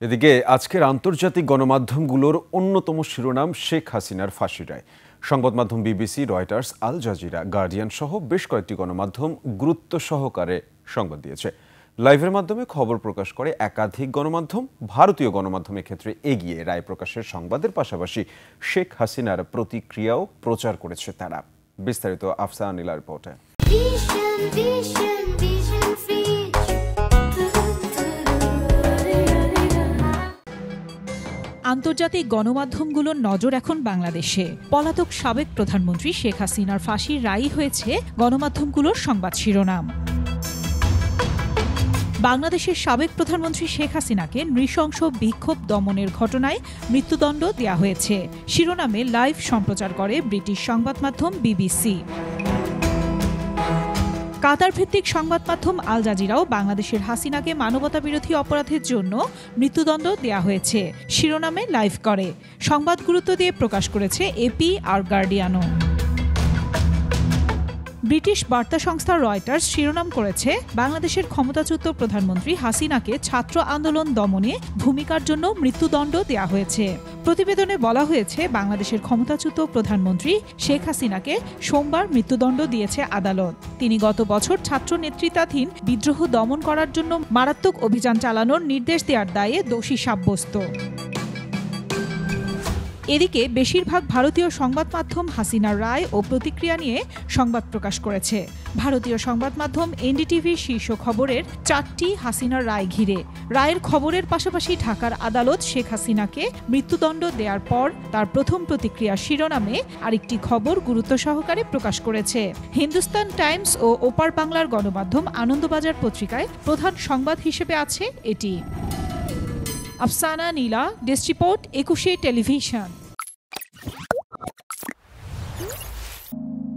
এদিকে আজকের আন্তর্জাতিক গণমাধ্যমগুলোর অন্যতম শিরোনাম শেখ হাসিনার ফাঁসি রায়। সংবাদ মাধ্যম BBC, Reuters, Al Jazeera, Guardian সহ বেশ কয়েকটি গণমাধ্যম গুরুত্ব সহকারে সংবাদ দিয়েছে। লাইভের মাধ্যমে খবর প্রকাশ করে একাধিক গণমাধ্যম। ভারতীয় গণমাধ্যমের ক্ষেত্রে এগিয়ে রায় প্রকাশের সংবাদের পাশাপাশি শেখ হাসিনার প্রতিক্রিয়াও প্রচার করেছে তারা। বিস্তারিত আফসানা নীলার রিপোর্টে। আন্তর্জাতিক গণমাধ্যমগুলোর নজর এখন বাংলাদেশে। পলাতক সাবেক প্রধানমন্ত্রী শেখ হাসিনার ফাঁসির রায় হয়েছে গণমাধ্যমগুলোর সংবাদ শিরোনাম। বাংলাদেশের সাবেক প্রধানমন্ত্রী শেখ হাসিনাকে নৃশংস বিক্ষোভ দমনের ঘটনায় মৃত্যুদণ্ড দেয়া হয়েছে শিরোনামে লাইভ সম্প্রচার করে ব্রিটিশ সংবাদ মাধ্যম বিবিসি। কাতার ভিত্তিক সংবাদ মাধ্যম আল জাজিরাও বাংলাদেশের হাসিনাকে মানবতাবিরোধী অপরাধের জন্য মৃত্যুদণ্ড দেয়া হয়েছে শিরোনামে লাইভ করে। সংবাদ গুরুত্ব দিয়ে প্রকাশ করেছে এপি আর গার্ডিয়ানও। ব্রিটিশ বার্তা সংস্থা রয়টার্স শিরোনাম করেছে, বাংলাদেশের ক্ষমতাচ্যুত প্রধানমন্ত্রী হাসিনাকে ছাত্র আন্দোলন দমনে ভূমিকার জন্য মৃত্যুদণ্ড দেয়া হয়েছে। প্রতিবেদনে বলা হয়েছে, বাংলাদেশের ক্ষমতাচ্যুত প্রধানমন্ত্রী শেখ হাসিনাকে সোমবার মৃত্যুদণ্ড দিয়েছে আদালত। তিনি গত বছর ছাত্র নেতৃত্বাধীন বিদ্রোহ দমন করার জন্য মারাত্মক অভিযান চালানোর নির্দেশ দেওয়ার দায়ে দোষী সাব্যস্ত। এদিকে বেশিরভাগ ভারতীয় সংবাদ মাধ্যম হাসিনার রায় ও প্রতিক্রিয়া নিয়ে সংবাদ প্রকাশ করেছে। ভারতীয় সংবাদ মাধ্যম এনডিটিভির শীর্ষ খবরের 4টি হাসিনার রায় ঘিরে। রায়ের খবরের পাশাপাশি ঢাকার আদালত শেখ হাসিনাকে মৃত্যুদণ্ড দেওয়ার পর তার প্রথম প্রতিক্রিয়া শিরোনামে আরেকটি খবর গুরুত্ব সহকারে প্রকাশ করেছে। হিন্দুস্তান টাইমস ও ওপার বাংলার গণমাধ্যম আনন্দবাজার পত্রিকায় প্রধান সংবাদ হিসেবে আছে এটি। আফসানা নীলা, ডেস্ক রিপোর্ট, 21 টেলিভিশন।